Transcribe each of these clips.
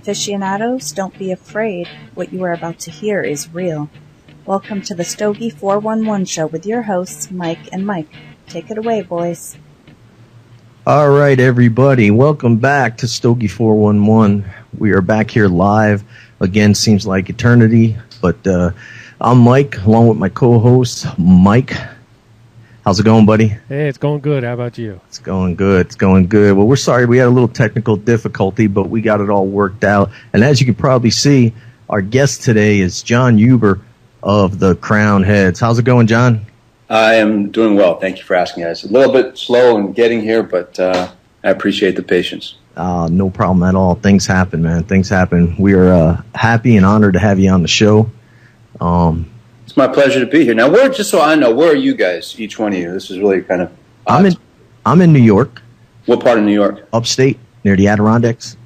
Aficionados, don't be afraid. What you are about to hear is real. Welcome to the Stogie411 show with your hosts, Mike and Mike. Take it away, boys. All right, everybody. Welcome back to Stogie411. We are back here live. Again, seems like eternity, but I'm Mike, along with my co-host, Mike. How's it going, buddy? Hey, it's going good. How about you? It's going good. It's going good. Well, we're sorry we had a little technical difficulty, but we got it all worked out. And as you can probably see, our guest today is John Huber of the Crown Heads. How's it going, John? I am doing well. Thank you for asking, guys. A little bit slow in getting here, but I appreciate the patience. No problem at all. Things happen, man. Things happen. We are happy and honored to have you on the show. It's my pleasure to be here. Now, just so I know, where are you guys, each one of you? This is really kind of odd. I'm in New York. What part of New York? Upstate, near the Adirondacks.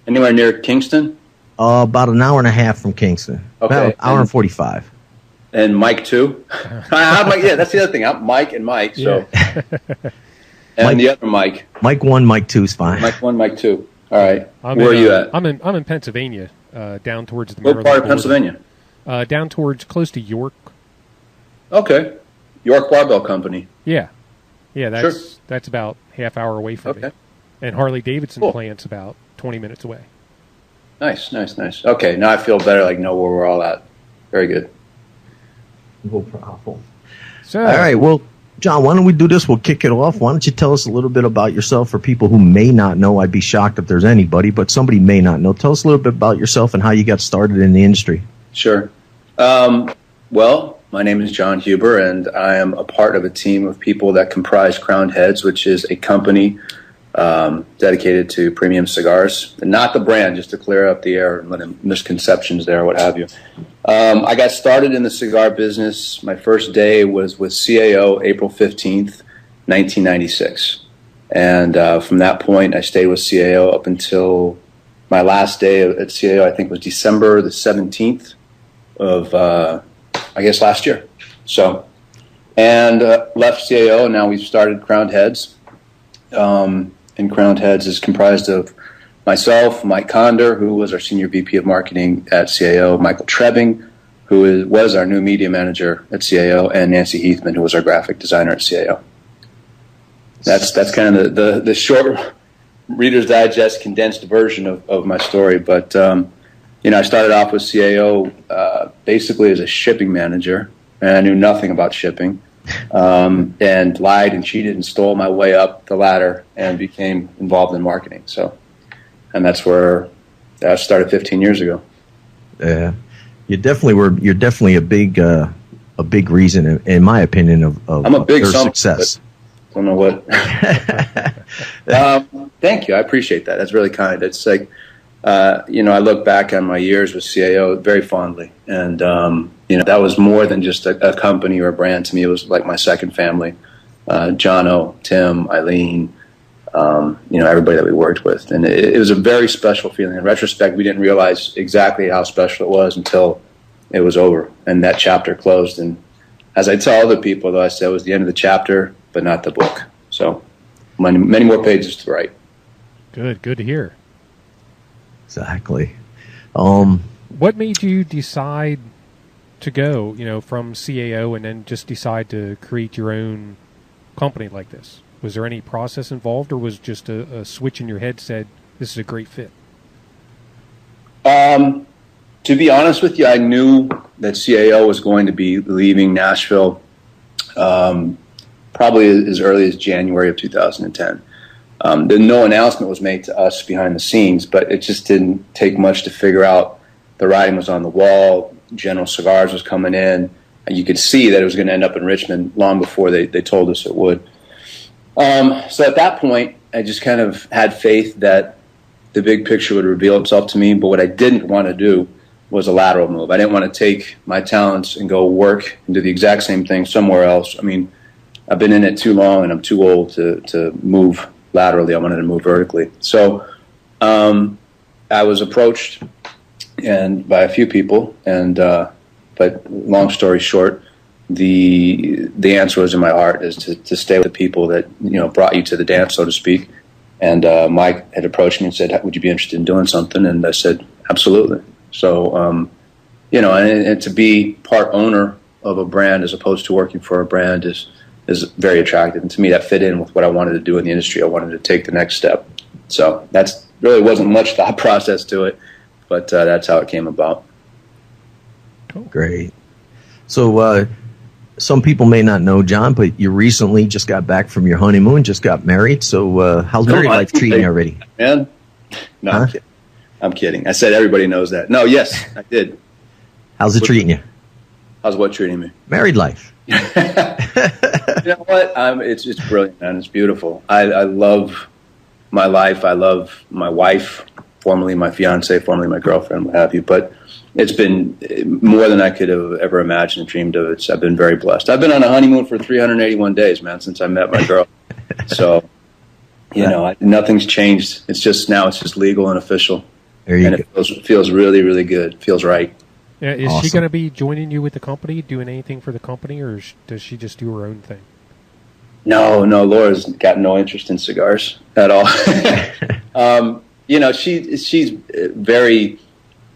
Anywhere near Kingston? About an hour and a half from Kingston. Okay. About an hour and 45. And Mike, too? Yeah, that's the other thing. I'm Mike and Mike, so. Yeah. And Mike, the other Mike. Mike 1, Mike 2 is fine. Mike 1, Mike 2. All right. Where are you at? I'm in Pennsylvania, down towards the Maryland. What part of Pennsylvania? Down towards close to York. Okay. York Barbell Company. Yeah. Yeah, that's about half hour away from me. And Harley Davidson plant's about 20 minutes away. Nice. Okay, now I feel better, know where we're all at. Very good. No problem. So, all right, well, John, why don't we do this? We'll kick it off. Why don't you tell us a little bit about yourself for people who may not know? I'd be shocked if there's anybody, but somebody may not know. Tell us a little bit about yourself and how you got started in the industry. Sure. Well, my name is John Huber, and I am a part of a team of people that comprise Crown Heads, which is a company dedicated to premium cigars. And not the brand, just to clear up the air and misconceptions there, what have you. I got started in the cigar business. My first day was with CAO, April 15th, 1996. And from that point, I stayed with CAO up until my last day at CAO, I think was December the 17th of, last year. So, and left CAO, and now we've started Crown Heads. And Crown Heads is comprised of myself, Mike Conder, who was our Senior VP of Marketing at CAO, Michael Trebbing, who was our new media manager at CAO, and Nancy Heathman, who was our graphic designer at CAO. That's kind of the short Reader's Digest condensed version of my story. But, I started off with CAO basically as a shipping manager, and I knew nothing about shipping. And lied and cheated and stole my way up the ladder and became involved in marketing. So, and that's where I started 15 years ago. Yeah, you're definitely a big reason, in my opinion, of I'm a big their success. I don't know what. Thank you. I appreciate that. That's really kind. It's like, I look back on my years with CAO very fondly, and that was more than just a company or a brand to me. It was like my second family. Jono, Tim, Eileen, everybody that we worked with, and it was a very special feeling. In retrospect, we didn't realize exactly how special it was until it was over and that chapter closed. And as I tell other people, though, I say it was the end of the chapter, but not the book. So many more pages to write. Good to hear. Exactly. What made you decide to go, from CAO and then just decide to create your own company like this? Was there any process involved, or was just a switch in your head said, this is a great fit? To be honest with you, I knew that CAO was going to be leaving Nashville probably as early as January of 2010. No announcement was made to us behind the scenes, but it just didn't take much to figure out the writing was on the wall. General Cigars was coming in, and you could see that it was going to end up in Richmond long before they told us it would. So at that point, I just kind of had faith that the big picture would reveal itself to me, but what I didn't want to do was a lateral move. I didn't want to take my talents and go work and do the exact same thing somewhere else. I mean, I've been in it too long, and I'm too old to move laterally. I wanted to move vertically. So I was approached and by a few people, and but long story short, the answer was in my heart, is to stay with the people that brought you to the dance, so to speak, And Mike had approached me and said, would you be interested in doing something? And I said, absolutely. So, and to be part owner of a brand as opposed to working for a brand is very attractive. And to me, that fit in with what I wanted to do in the industry. I wanted to take the next step. So that's really wasn't much thought process to it, but that's how it came about. Great. So some people may not know, John, but you recently just got back from your honeymoon, just got married. So how's married life treating you already? Man, no, huh? I'm kidding. I said everybody knows that. No, yes, I did. How's it treating you? How's what treating me? Married life. You know what? It's brilliant, man. It's beautiful. I love my life. I love my wife, formerly my fiance, formerly my girlfriend, what have you. But it's been more than I could have ever imagined and dreamed of. I've been very blessed. I've been on a honeymoon for 381 days, man, since I met my girl. So, nothing's changed. It's just legal and official. There you go. It feels really, really good. It feels right. Yeah, is awesome. She going to be joining you with the company, doing anything for the company, or does she just do her own thing? No, Laura's got no interest in cigars at all. She's very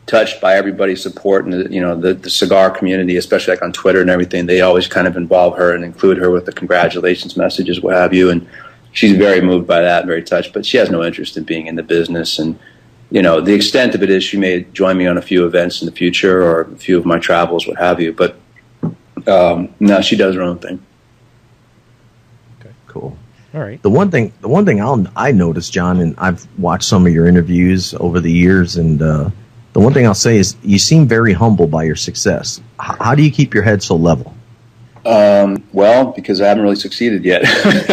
touched by everybody's support and the cigar community, especially like on Twitter and everything. They always kind of involve her and include her with the congratulations messages, what have you. And she's very moved by that, very touched. But she has no interest in being in the business. And the extent of it is she may join me on a few events in the future or a few of my travels, what have you. But no, she does her own thing. Okay, cool. All right. The one thing I noticed, John, and I've watched some of your interviews over the years, and the one thing I'll say is you seem very humble by your success. How do you keep your head so level? Well, because I haven't really succeeded yet.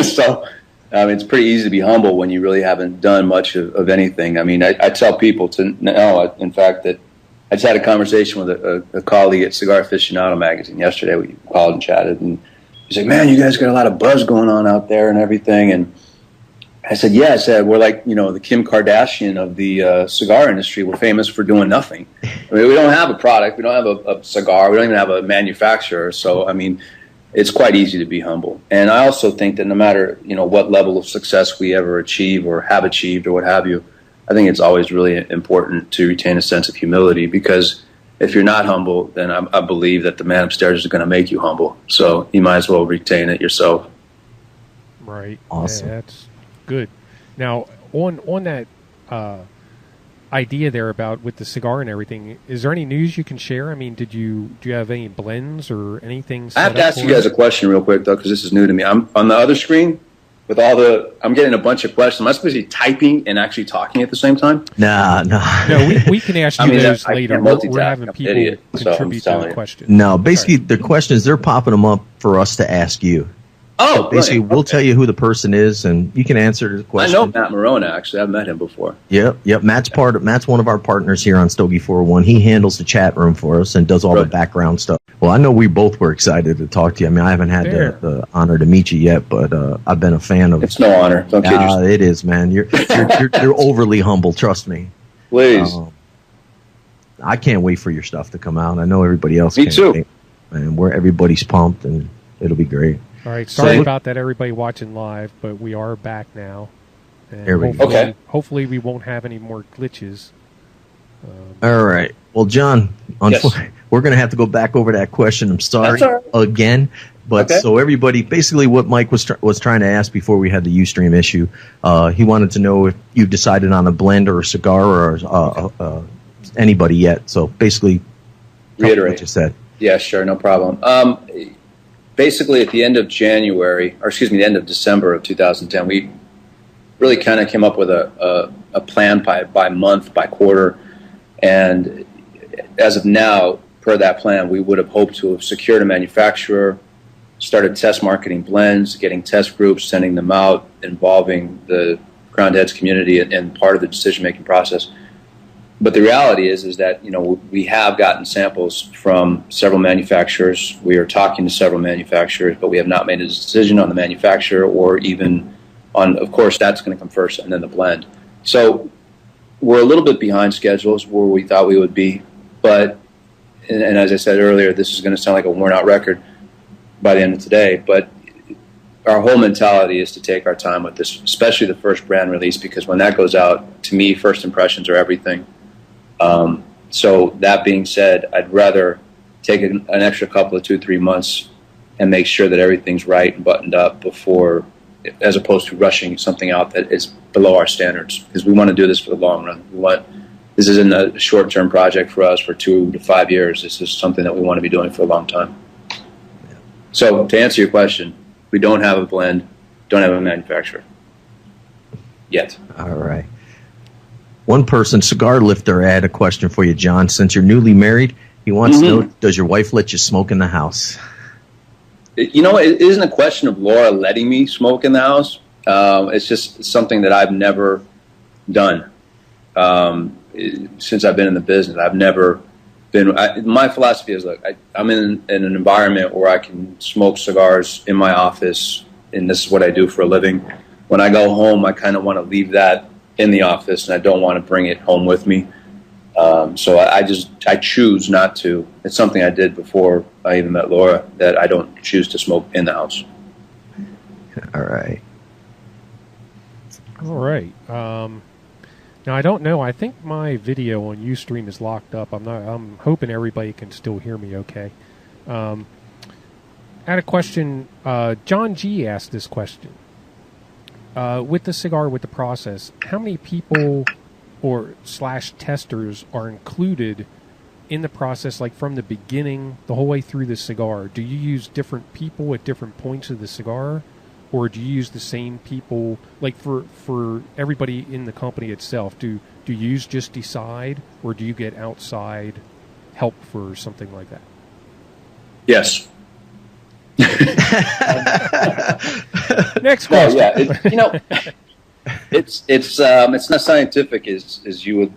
So it's pretty easy to be humble when you really haven't done much of anything. I mean, I tell people to know, in fact, that I just had a conversation with a colleague at Cigar Aficionado magazine yesterday. We called and chatted, and he's like, man, you guys got a lot of buzz going on out there and everything. And I said, yeah. I said, we're like, the Kim Kardashian of the cigar industry. We're famous for doing nothing. I mean, we don't have a product. We don't have a cigar. We don't even have a manufacturer. So, I mean, it's quite easy to be humble. And I also think that no matter, what level of success we ever achieve or have achieved or what have you, I think it's always really important to retain a sense of humility, because if you're not humble, then I believe that the man upstairs is going to make you humble. So you might as well retain it yourself. Right. Awesome. Yeah, that's good. Now, on that idea there about with the cigar and everything, is there any news you can share? I mean, do you have any blends or anything? I have to ask you guys a question real quick, though, because this is new to me. I'm on the other screen with I'm getting a bunch of questions. Am I supposed to be typing and actually talking at the same time? No. No, we can ask you those later. We're having people contribute to the question. No, basically the question is they're popping them up for us to ask you. Oh, so basically, we'll tell you who the person is, and you can answer the question. I know Matt Morona, actually. I've met him before. Yep. Matt's one of our partners here on Stogie411. He handles the chat room for us and does all the background stuff. Well, I know we both were excited to talk to you. I mean, I haven't had the honor to meet you yet, but I've been a fan of. It's no honor. Don't kid yourself. It is, man. You're overly humble. Trust me. Please. I can't wait for your stuff to come out. I know everybody else. Me too. Wait. And everybody's pumped, and it'll be great. All right, sorry about that, everybody watching live, but we are back now. And hopefully we won't have any more glitches. All right. Well, John, we're going to have to go back over that question. I'm sorry again. But so everybody, basically what Mike was trying to ask before we had the Ustream issue, he wanted to know if you decided on a blend or a cigar or anybody yet. So basically, reiterate what you said. Yeah, sure, no problem. Basically, at the end of the end of December of 2010, we really kind of came up with a plan by month, by quarter. And as of now, per that plan, we would have hoped to have secured a manufacturer, started test marketing blends, getting test groups, sending them out, involving the Crowned Heads community and part of the decision-making process. But the reality is that, we have gotten samples from several manufacturers. We are talking to several manufacturers, but we have not made a decision on the manufacturer or even on, of course, that's going to come first and then the blend. So we're a little bit behind schedules where we thought we would be. But, and as I said earlier, this is going to sound like a worn-out record by the end of today. But our whole mentality is to take our time with this, especially the first brand release, because when that goes out, to me, first impressions are everything. So that being said, I'd rather take an extra couple of 2-3 months and make sure that everything's right and buttoned up before, as opposed to rushing something out that is below our standards, because we want to do this for the long run. This isn't a short-term project for us for 2 to 5 years. This is something that we want to be doing for a long time. So to answer your question, we don't have a blend, don't have a manufacturer yet. All right. One person, Cigar Lifter, had a question for you, John. Since you're newly married, he wants to know, does your wife let you smoke in the house? You know, it isn't a question of Laura letting me smoke in the house. It's just something that I've never done. Since I've been in the business, I've never been. My philosophy is, look, I'm in an environment where I can smoke cigars in my office, and this is what I do for a living. When I go home, I kind of want to leave that in the office, and I don't want to bring it home with me. So I choose not to. It's something I did before I even met Laura, that I don't choose to smoke in the house. All right. All right. Now I don't know. I think my video on Ustream is locked up. I'm hoping everybody can still hear me okay. I had a question. John G asked this question. With the cigar, with the process, how many people or / testers are included in the process, like from the beginning the whole way through the cigar? Do you use different people at different points of the cigar, or do you use the same people, like for everybody in the company itself? Do you use just Decide, or do you get outside help for something like that? Yes. Next question. Well, yeah, it's not scientific as you would